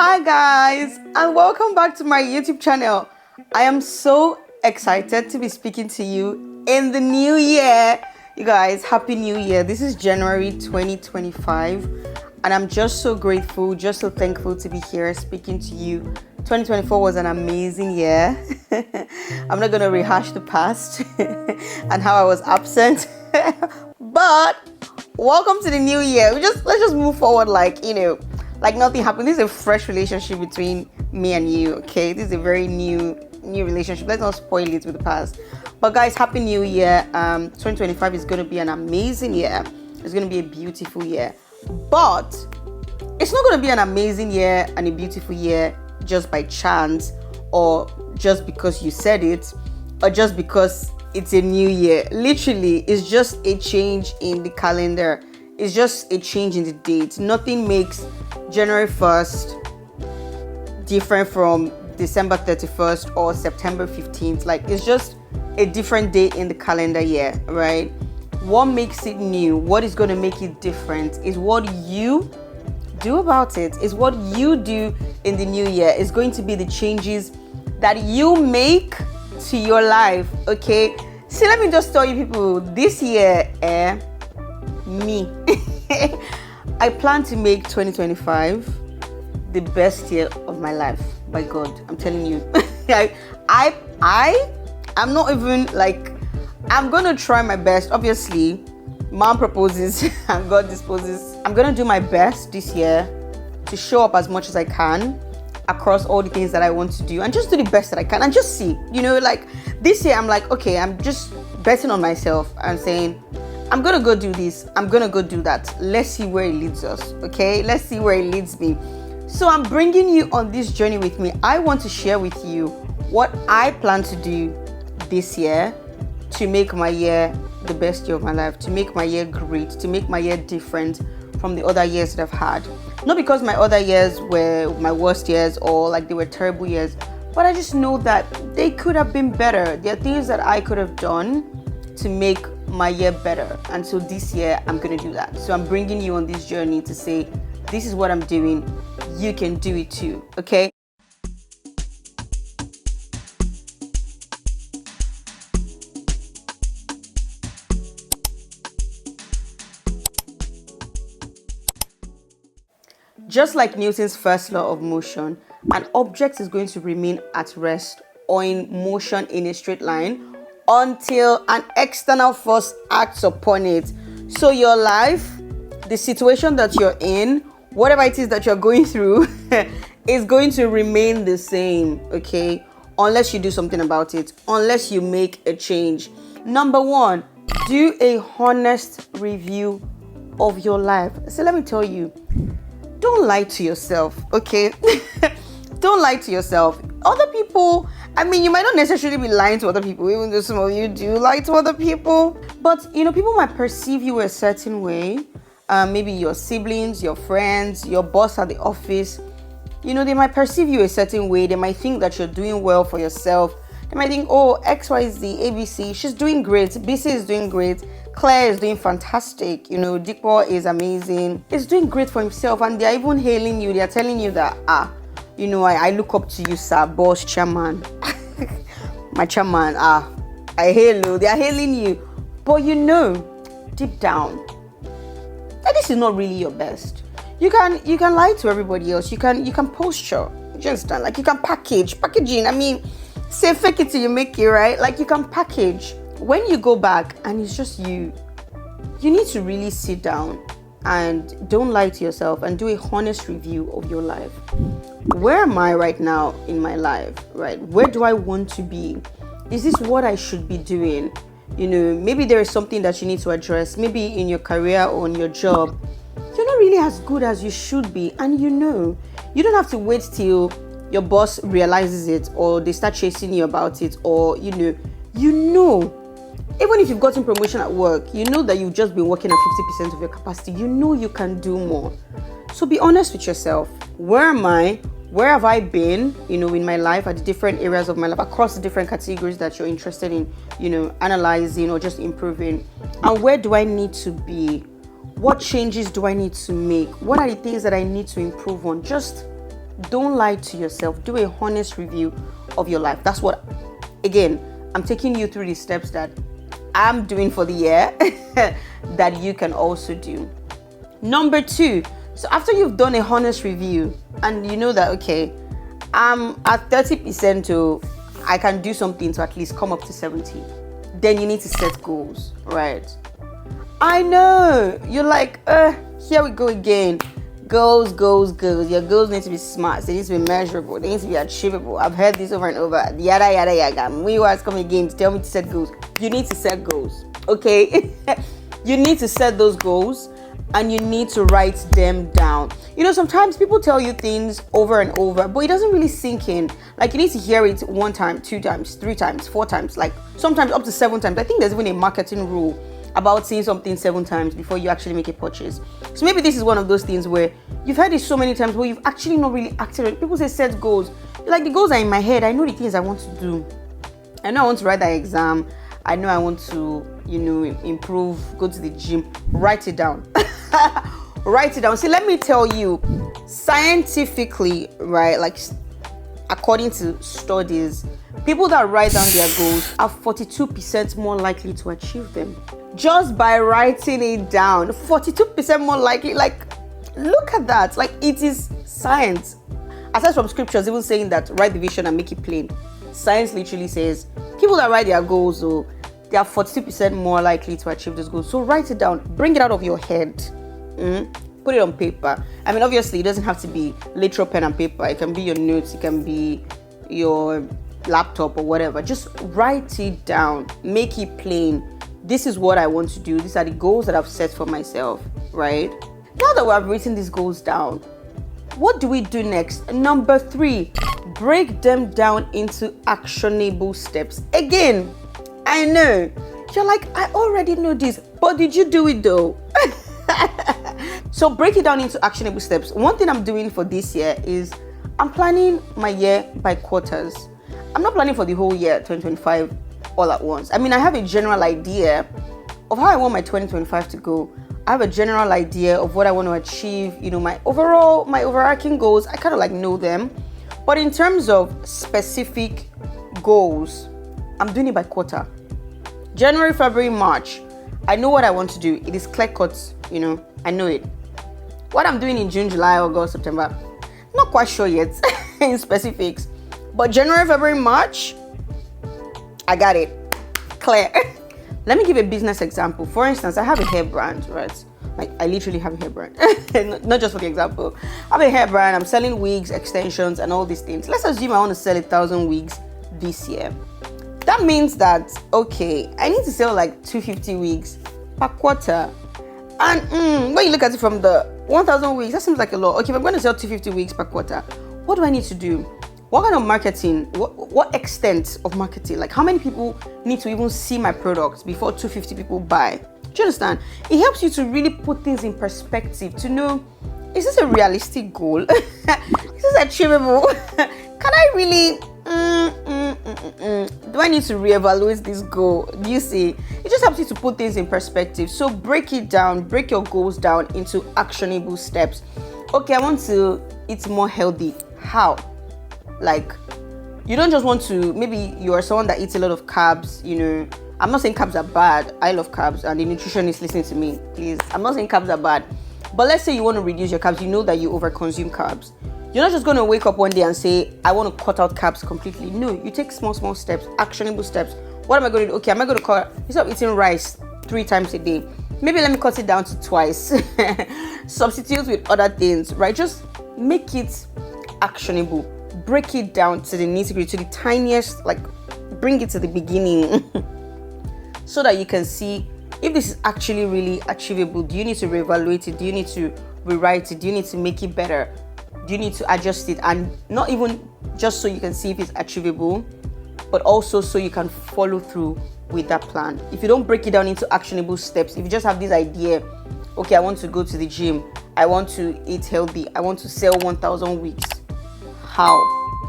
Hi guys, and welcome back to my YouTube channel. I am so excited to be speaking to you in the new year. You guys, happy new year. This is January 2025 and I'm just so grateful, just so thankful to be here speaking to you. 2024 was an amazing year. I'm not going to rehash the past and how I was absent. But welcome to the new year. Let's just move forward like nothing happened. This is a fresh relationship between me and you, okay? This is a very new relationship. Let's not spoil it with the past. But guys, happy new year. 2025 is going to be an amazing year. It's going to be a beautiful year. But it's not going to be an amazing year and a beautiful year just by chance, or just because you said it, or just because it's a new year. Literally, it's just a change in the calendar. It's just a change in the date. Nothing makes January 1st different from December 31st or September 15th. Like, it's just a different day in the calendar year, right? What makes it new, what is going to make it different is what you do about it. Is what you do in the new year. It's going to be the changes that you make to your life, okay? See, let me just tell you people, this year, me I plan to make 2025 the best year of my life. By God, I'm telling you. I'm not even like, I'm gonna try my best. Obviously, mom proposes and God disposes. I'm gonna do my best this year to show up as much as I can across all the things that I want to do, and just do the best that I can, and just see, like this year I'm like, okay, I'm just betting on myself and saying, I'm gonna go do this, I'm gonna go do that. Let's see where it leads us, okay? Let's see where it leads me. So I'm bringing you on this journey with me. I want to share with you what I plan to do this year to make my year the best year of my life, to make my year great, to make my year different from the other years that I've had. Not because my other years were my worst years or like they were terrible years, but I just know that they could have been better. There are things that I could have done to make my year better, and so this year I'm gonna do that. So I'm bringing you on this journey to say, this is what I'm doing, you can do it too, okay? Just like Newton's first law of motion, an object is going to remain at rest or in motion in a straight line until an external force acts upon it. So your life, the situation that you're in, whatever it is that you're going through, is going to remain the same, okay? Unless you do something about it, unless you make a change. Number one, do a honest review of your life. So let me tell you, don't lie to yourself, okay? Don't lie to yourself. Other people, you might not necessarily be lying to other people, even though some of you do lie to other people. But, people might perceive you a certain way. Maybe your siblings, your friends, your boss at the office. They might perceive you a certain way. They might think that you're doing well for yourself. They might think, oh, XYZ, ABC, she's doing great. BC is doing great. Claire is doing fantastic. Dikpo is amazing. He's doing great for himself. And they're even hailing you. They're telling you that, I look up to you, sir, boss, chairman. My chairman, I hail you. They're hailing you. But deep down, that this is not really your best. You can lie to everybody else. You can posture. Just like you can packaging. Say fake it till you make it, right? Like you can package. When you go back and it's just you need to really sit down and don't lie to yourself and do a honest review of your life. Where am I right now in my life, right? Where do I want to be? Is this what I should be doing? Maybe there is something that you need to address. Maybe in your career or in your job, you're not really as good as you should be. And you don't have to wait till your boss realizes it or they start chasing you about it, or even if you've gotten promotion at work, that you've just been working at 50% of your capacity, you can do more. So be honest with yourself. Where am I? Where have I been, in my life, at the different areas of my life, across the different categories that you're interested in, analyzing or just improving? And where do I need to be? What changes do I need to make? What are the things that I need to improve on? Just don't lie to yourself. Do a honest review of your life. That's what, again, I'm taking you through the steps that I'm doing for the year that you can also do. Number 2, so after you've done a honest review and you know that, okay, I'm at 30% to I can do something to at least come up to 70, then you need to set goals, right? I know you're like, here we go again. Goals. Your goals need to be smart. They need to be measurable. They need to be achievable. I've heard this over and over. Yada yada yada. Muyiwamg coming again to tell me to set goals. You need to set goals, okay? You need to set those goals and you need to write them down. You know, sometimes people tell you things over and over, but it doesn't really sink in. Like, you need to hear it 1 time, 2 times, 3 times, 4 times, like sometimes up to 7 times. I think there's even a marketing rule about saying something 7 times before you actually make a purchase. So maybe this is one of those things where you've heard it so many times, but you've actually not really acted on it. People say set goals. Like, the goals are in my head. I know the things I want to do. I know I want to write that exam. I know I want to, improve, go to the gym. Write it down. Write it down. See, let me tell you, scientifically, right, like according to studies, people that write down their goals are 42% more likely to achieve them. Just by writing it down, 42% more likely. Like, look at that. Like, it is science. Aside from scriptures even saying that write the vision and make it plain, science literally says people that write their goals, they are 42% more likely to achieve those goals. So write it down, bring it out of your head, put it on paper. I mean, obviously it doesn't have to be literal pen and paper. It can be your notes, it can be your laptop or whatever. Just write it down, make it plain. This is what I want to do. These are the goals that I've set for myself, right? Now that we have written these goals down, what do we do next? Number 3, break them down into actionable steps. Again, I know you're like, I already know this, but did you do it though? So break it down into actionable steps. One thing I'm doing for this year is I'm planning my year by quarters. I'm not planning for the whole year 2025 all at once. I mean, I have a general idea of how I want my 2025 to go. I have a general idea of what I want to achieve, my overarching goals. I kind of like know them. But in terms of specific goals, I'm doing it by quarter. January, February, March, I know what I want to do. It is clear cut, I know it. What I'm doing in June, July, August, September, not quite sure yet in specifics. But January, February, March, I got it. Clear. Let me give a business example. For instance, I have a hair brand, right? Like, I literally have a hair brand. Not just for the example. I have a hair brand. I'm selling wigs, extensions, and all these things. Let's assume I want to sell 1,000 wigs this year. That means that, okay, I need to sell like 250 wigs per quarter. And when you look at it from the 1,000 wigs, that seems like a lot. Okay, if I'm going to sell 250 wigs per quarter, what do I need to do? What kind of marketing? What extent of marketing? Like, how many people need to even see my products before 250 people buy? Do you understand? It helps you to really put things in perspective, to know, is this a realistic goal? Is this achievable? Can I really do I need to reevaluate this goal? Do you see? It just helps you to put things in perspective. So break it down, break your goals down into actionable steps. Okay, I want to eat more healthy. How? Like, you don't just want to, maybe you are someone that eats a lot of carbs, I'm not saying carbs are bad. I love carbs, and the nutritionist listening to me, please. I'm not saying carbs are bad. But let's say you want to reduce your carbs, you know that you overconsume carbs. You're not just going to wake up one day and say, I want to cut out carbs completely. No, you take small steps, actionable steps. What am I going to do? Okay, am I going to cut, instead of eating rice 3 times a day, maybe let me cut it down to twice. Substitute with other things, right? Just make it actionable. Break it down to the nitty-gritty, to the tiniest, like, bring it to the beginning so that you can see if this is actually really achievable. Do you need to reevaluate it? Do you need to rewrite it? Do you need to make it better? Do you need to adjust it? And not even just so you can see if it's achievable, but also so you can follow through with that plan. If you don't break it down into actionable steps, if you just have this idea, okay, I want to go to the gym, I want to eat healthy, I want to sell 1,000 wigs. How,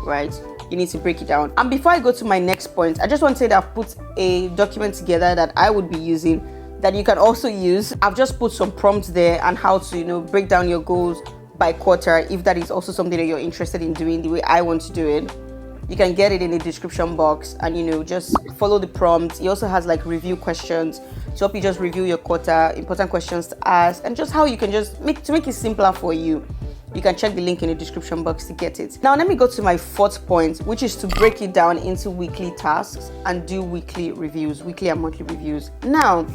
right? You need to break it down. And before I go to my next point, I just want to say that I've put a document together that I would be using that you can also use. I've just put some prompts there and how to, break down your goals, by quarter, if that is also something that you're interested in doing the way I want to do it, you can get it in the description box, and just follow the prompts. He also has like review questions to help you just review your quarter, important questions to ask, and just how you can just make it simpler for you. You can check the link in the description box to get it. Now let me go to my fourth point, which is to break it down into weekly tasks and do weekly reviews, weekly and monthly reviews. Now,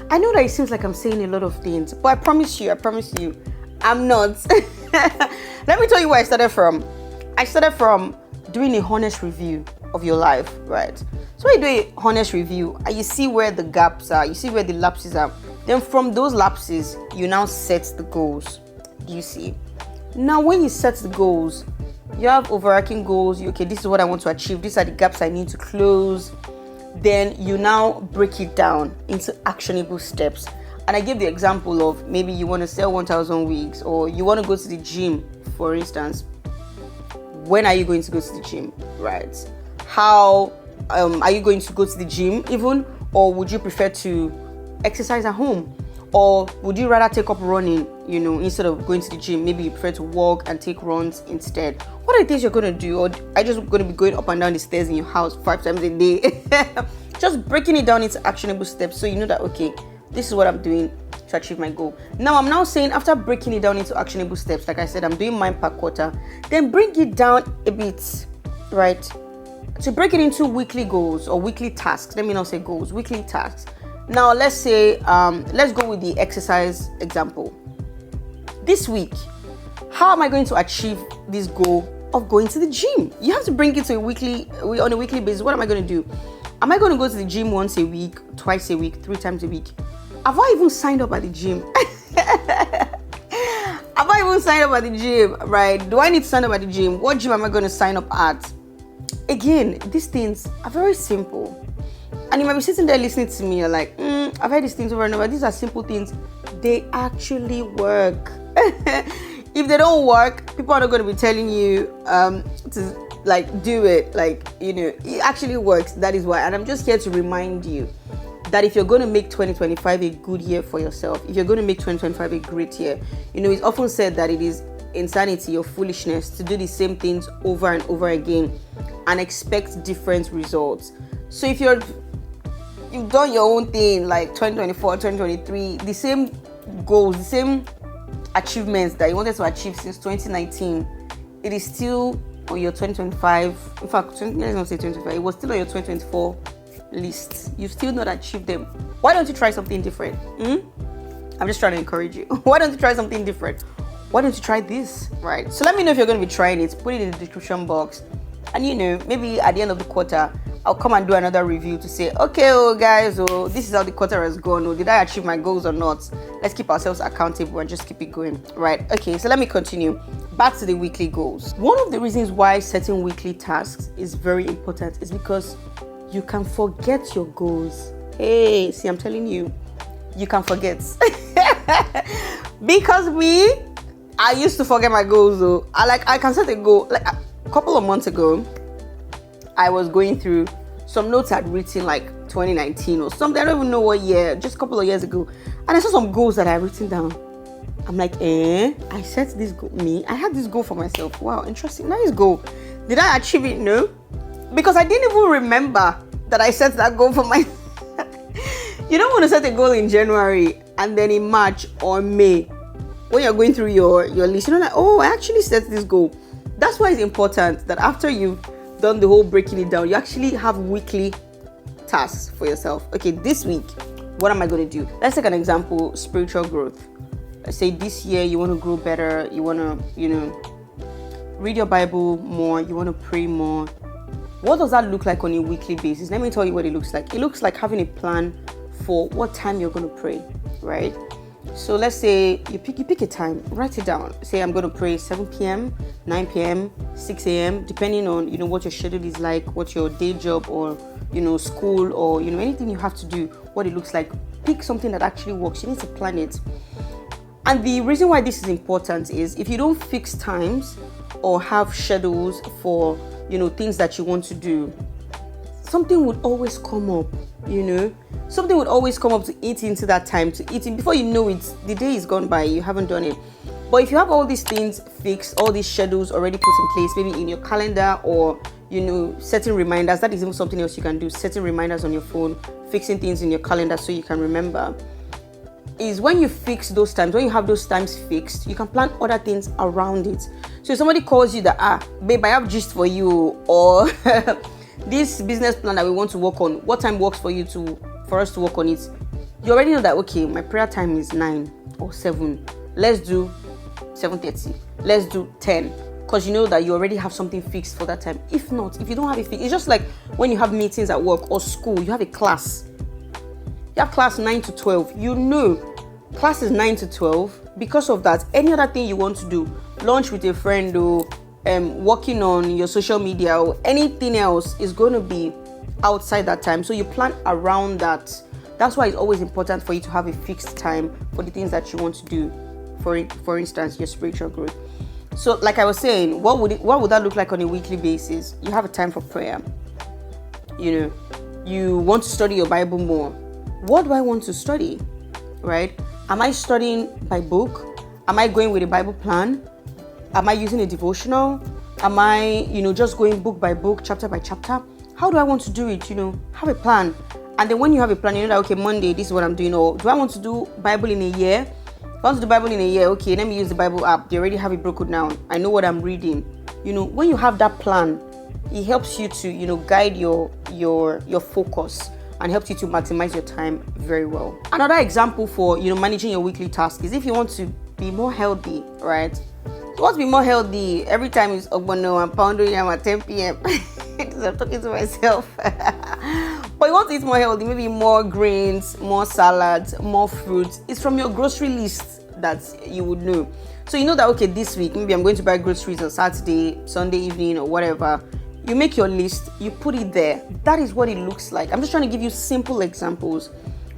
I know that it seems like I'm saying a lot of things, but I promise you, I'm not. Let me tell you where I started from. I started from doing a honest review of your life, right? So when you do a honest review and you see where the gaps are, you see where the lapses are, then from those lapses, you now set the goals. Do you see? Now, when you set the goals, you have overarching goals. Okay, this is what I want to achieve. These are the gaps I need to close. Then you now break it down into actionable steps. And I give the example of maybe you want to sell 1,000 wigs, or you want to go to the gym, for instance. When are you going to go to the gym, right? How are you going to go to the gym even, or would you prefer to exercise at home? Or would you rather take up running, instead of going to the gym? Maybe you prefer to walk and take runs instead. What are the things you're going to do? Or are you just going to be going up and down the stairs in your house 5 times a day? Just breaking it down into actionable steps so you know that, okay, this is what I'm doing to achieve my goal. Now, I'm now saying after breaking it down into actionable steps, like I said, I'm doing mine per quarter, then bring it down a bit, right? To break it into weekly goals or weekly tasks. Let me not say goals, weekly tasks. Now, let's say, let's go with the exercise example. This week, how am I going to achieve this goal of going to the gym? You have to bring it to on a weekly basis. What am I going to do? Am I going to go to the gym once a week, twice a week, 3 times a week? Have I even signed up at the gym? Have I even signed up at the gym, right? Do I need to sign up at the gym? What gym am I going to sign up at? Again, these things are very simple. And you might be sitting there listening to me, you're like, I've heard these things over and over. These are simple things. They actually work. If they don't work, people are not going to be telling you to like do it. Like, it actually works. That is why. And I'm just here to remind you that if you're going to make 2025 a good year for yourself, if you're going to make 2025 a great year, it's often said that it is insanity or foolishness to do the same things over and over again and expect different results. So if you've done your own thing like 2024, 2023, the same goals, the same achievements that you wanted to achieve since 2019, it is still on your 2025. In fact, let's not say 2025, it was still on your 2024 list. You've still not achieved them. Why don't you try something different? I'm just trying to encourage you. Why don't you try something different? Why don't you try this, right? So let me know if you're going to be trying it. Put it in the description box. And maybe at the end of the quarter, I'll come and do another review to say, okay, guys, this is how the quarter has gone. Did I achieve my goals or not? Let's keep ourselves accountable and just keep it going, right? Okay, so let me continue. Back to the weekly goals. One of the reasons why setting weekly tasks is very important is because you can forget your goals. Hey, see, I'm telling you, you can forget. Because I used to forget my goals though. I can set a goal. Like a couple of months ago, I was going through some notes I'd written like 2019 or something. I don't even know what year, just a couple of years ago. And I saw some goals that I had written down. I'm like, I set this goal. I had this goal for myself. Wow, interesting. Nice goal. Did I achieve it? No. Because I didn't even remember that I set that goal for myself. You don't want to set a goal in January and then in March or May, when you're going through your list, like, I actually set this goal. That's why it's important that after you've done the whole breaking it down, you actually have weekly tasks for yourself. Okay, this week, what am I going to do? Let's take an example, spiritual growth. Let's say this year you want to grow better, you want to, read your Bible more, you want to pray more. What does that look like on a weekly basis? Let me tell you what it looks like. It looks like having a plan for what time you're going to pray, right? So let's say you pick a time, write it down. Say I'm going to pray 7 p.m., 9 p.m., 6 a.m., depending on, what your schedule is like, what your day job or, school or, anything you have to do, what it looks like. Pick something that actually works. You need to plan it. And the reason why this is important is if you don't fix times or have schedules for, things that you want to do, something would always come up, Something would always come up to eat into that time, to eat in. Before you know it, the day is gone by, you haven't done it. But if you have all these things fixed, all these schedules already put in place, maybe in your calendar, or setting reminders, that is even something else you can do. Setting reminders on your phone, fixing things in your calendar so you can remember. Is when you fix those times, when you have those times fixed, you can plan other things around it. So if somebody calls you that, babe, I have gist for you, or this business plan that we want to work on, what time works for us to work on it? You already know that, okay, my prayer time is 9 or 7. Let's do 7:30. Let's do 10. Because you know that you already have something fixed for that time. If not, if you don't have it fixed, it's just like when you have meetings at work or school, you have a class. You have class 9 to 12. You know, class is 9 to 12. Because of that, any other thing you want to do, lunch with a friend, or working on your social media, or anything else, is going to be outside that time. So you plan around that. That's why it's always important for you to have a fixed time for the things that you want to do. For instance, your spiritual growth. So like I was saying, what would that look like on a weekly basis? You have a time for prayer. You want to study your Bible more. What do I want to study? Right? Am I studying by book? Am I going with a Bible plan? Am I using a devotional? Am I, just going book by book, chapter by chapter? How do I want to do it? Have a plan. And then when you have a plan, you know that, okay, Monday, this is what I'm doing. Or do I want to do Bible in a year? If I want to do Bible in a year, okay, let me use the Bible app. They already have it broken down. I know what I'm reading. When you have that plan, it helps you to, guide your focus, and helps you to maximize your time very well. Another example for, managing your weekly task is if you want to be more healthy, right? You want to be more healthy, every time it's Ogbono and Poundo Yam at 10 p.m. I'm talking to myself. But you want to eat more healthy, maybe more grains, more salads, more fruits. It's from your grocery list that you would know. So you know that, okay, this week, maybe I'm going to buy groceries on Saturday, Sunday evening, or whatever. You make your list, you put it there. That is what it looks like. I'm just trying to give you simple examples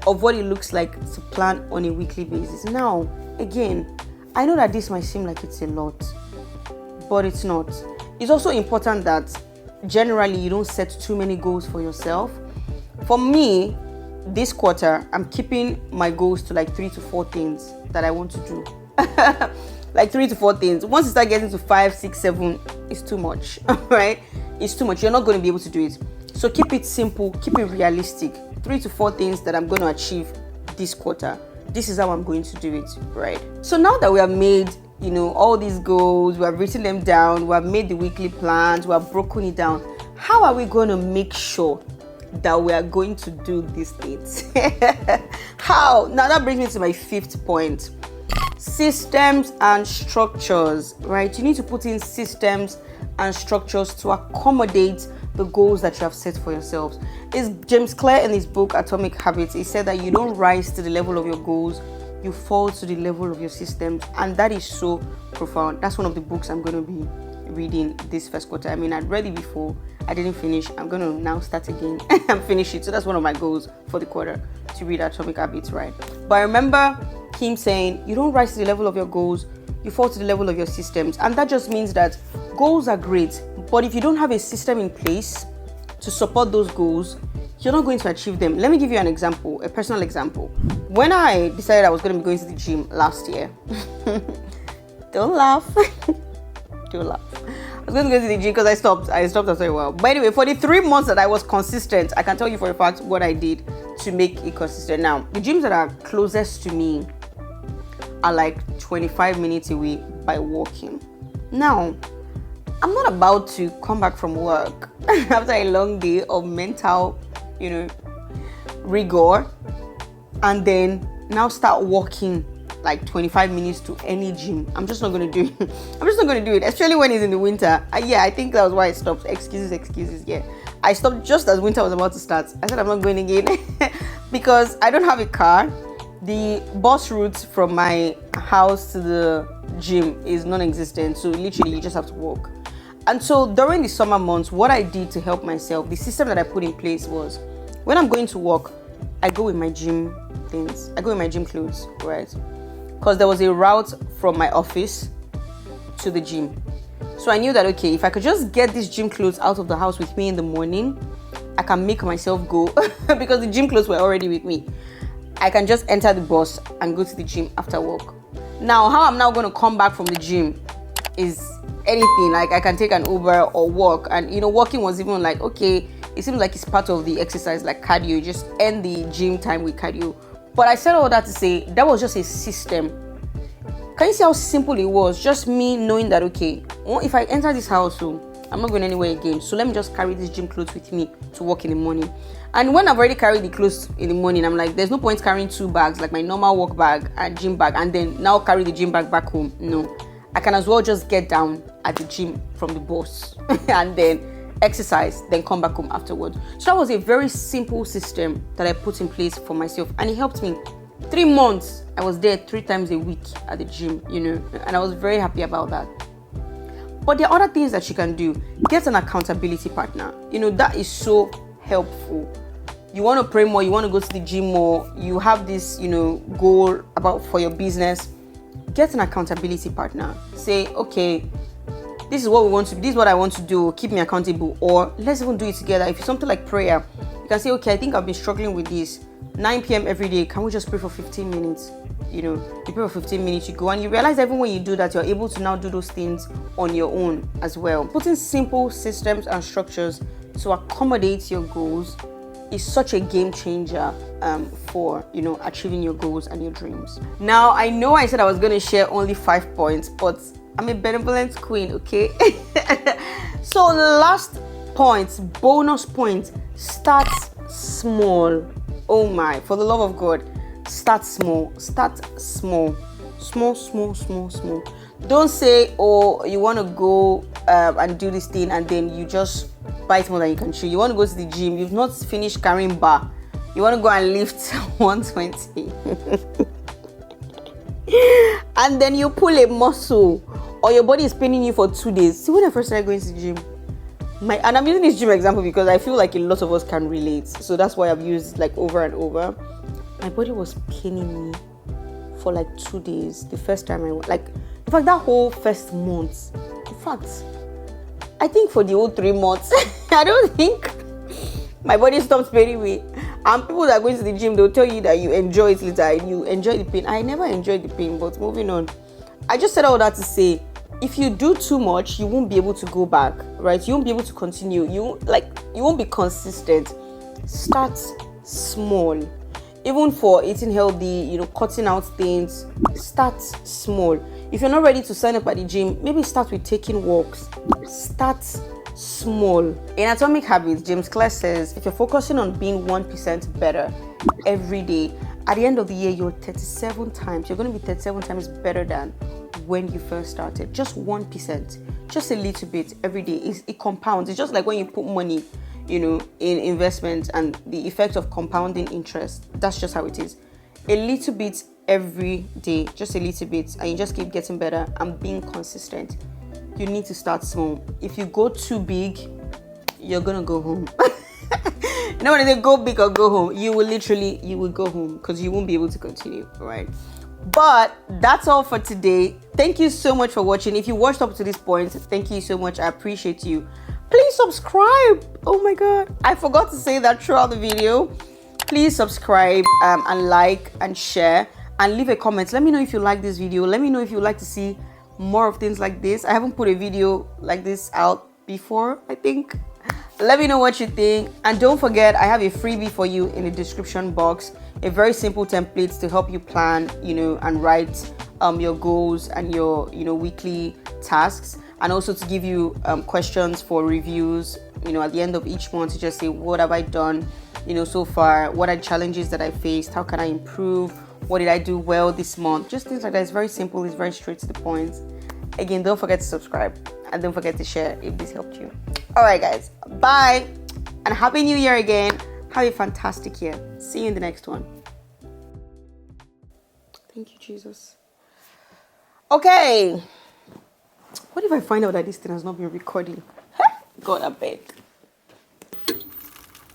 of what it looks like to plan on a weekly basis. Now, again, I know that this might seem like it's a lot, but it's not. It's also important that generally you don't set too many goals for yourself. For me, this quarter, I'm keeping my goals to like 3 to 4 things that I want to do. Like 3 to 4 things. Once you start getting to 5, 6, 7, it's too much, right? It's too much. You're not going to be able to do it. So keep it simple, keep it realistic. 3 to 4 things that I'm going to achieve this quarter. This is how I'm going to do it, right? So now that we have made, all these goals, we have written them down, we have made the weekly plans, we have broken it down, how are we going to make sure that we are going to do these things? How? Now that brings me to my 5th point. Systems and structures, right? You need to put in systems and structures to accommodate the goals that you have set for yourselves. It's James Clear in his book Atomic Habits. He said that you don't rise to the level of your goals, you fall to the level of your systems. And that is so profound. That's one of the books I'm going to be reading this first quarter. I mean, I'd read it before, I didn't finish. I'm going to now start again and finish it. So that's one of my goals for the quarter, to read Atomic Habits, right? But I remember him saying, you don't rise to the level of your goals, you fall to the level of your systems. And that just means that goals are great, but if you don't have a system in place to support those goals, you're not going to achieve them. Let me give you an example, a personal example. When I decided I was going to be going to the gym last year, don't laugh. Don't laugh. I was going to go to the gym because I stopped after a while. But anyway, for the 3 months that I was consistent, I can tell you for a fact what I did to make it consistent. Now, the gyms that are closest to me are like 25 minutes away by walking. Now, I'm not about to come back from work after a long day of mental, rigor, and then now start walking like 25 minutes to any gym. I'm just not going to do it. I'm just not going to do it, especially when it's in the winter. I think that was why I stopped. Excuses. Yeah, I stopped just as winter was about to start. I said I'm not going again because I don't have a car. The bus route from my house to the gym is non-existent. So literally you just have to walk. And so during the summer months, what I did to help myself, the system that I put in place was, when I'm going to work, I go with my gym things. I go with my gym clothes, right? Because there was a route from my office to the gym. So I knew that, okay, if I could just get these gym clothes out of the house with me in the morning, I can make myself go because the gym clothes were already with me. I can just enter the bus and go to the gym after work. Now, how I'm now going to come back from the gym is anything. Like, I can take an Uber or walk. And, walking was even like, okay, it seems like it's part of the exercise, like cardio. You just end the gym time with cardio. But I said all that to say, that was just a system. Can you see how simple it was? Just me knowing that, okay, if I enter this house, I'm not going anywhere again. So let me just carry this gym clothes with me to work in the morning. And when I've already carried the clothes in the morning, I'm like, there's no point carrying 2 bags, like my normal work bag and gym bag, and then now carry the gym bag back home. No, I can as well just get down at the gym from the boss and then exercise, then come back home afterwards. So that was a very simple system that I put in place for myself, and it helped me. 3 months, I was there 3 times a week at the gym, and I was very happy about that. But there are other things that you can do. Get an accountability partner. That is so helpful. You want to pray more, you want to go to the gym more, you have this, goal for your business. Get an accountability partner. Say, okay, this is what we want to, this is what I want to do, keep me accountable. Or let's even do it together. If it's something like prayer, you can say, okay, I think I've been struggling with this. 9 p.m. every day, can we just pray for 15 minutes? You pray for 15 minutes, you go, and you realize even when you do that, you're able to now do those things on your own as well. Putting simple systems and structures to accommodate your goals is such a game changer for achieving your goals and your dreams. Now, I know I said I was going to share only 5 points, but I'm a benevolent queen, okay? So last point, bonus point, start small. Oh my, for the love of God, start small. Small. Don't say, oh, you want to go and do this thing and then you just bite more than you can chew. You want to go to the gym, you've not finished carrying bar. You want to go and lift 120. And then you pull a muscle or your body is paining you for 2 days. See, when I first started going to the gym, and I'm using this gym example because I feel like a lot of us can relate. So that's why I've used like over and over. My body was paining me for like 2 days. The first time I went, in fact, that whole first month. In fact, I think for the whole 3 months, I don't think my body stopped paining me. And people that are going to the gym, they'll tell you that you enjoy it later and you enjoy the pain. I never enjoyed the pain, but moving on. I just said all that to say, if you do too much, you won't be able to go back, right? You won't be able to continue. You won't be consistent. Start small. Even for eating healthy, cutting out things, start small. If you're not ready to sign up at the gym, maybe start with taking walks. Start small. In Atomic Habits, James Clear says, if you're focusing on being 1% better every day, at the end of the year, you're 37 times. You're going to be 37 times better than when you first started. Just 1%, just a little bit every day. It compounds. It's just like when you put money, in investments and the effect of compounding interest. That's just how it is. A little bit every day, just a little bit, and you just keep getting better and being consistent. You need to start small. If you go too big, you're gonna go home. When they go big or go home, you will go home because you won't be able to continue, right? But that's all for today. Thank you so much for watching. If you watched up to this point, thank you so much. I appreciate you. Please subscribe. Oh my God, I forgot to say that throughout the video. Please subscribe and like and share and leave a comment. Let me know if you like this video. Let me know if you would like to see more of things like this. I haven't put a video like this out before, I think. Let me know what you think, and don't forget, I have a freebie for you in the description box, a very simple template to help you plan, and write your goals and your, weekly tasks, and also to give you questions for reviews, at the end of each month, to just say, what have I done, so far? What are challenges that I faced? How can I improve? What did I do well this month? Just things like that. It's very simple. It's very straight to the point. Again, don't forget to subscribe and don't forget to share if this helped you. All right, guys. Bye. And Happy New Year again. Have a fantastic year. See you in the next one. Thank you, Jesus. Okay. What if I find out that this thing has not been recording? God, I beg.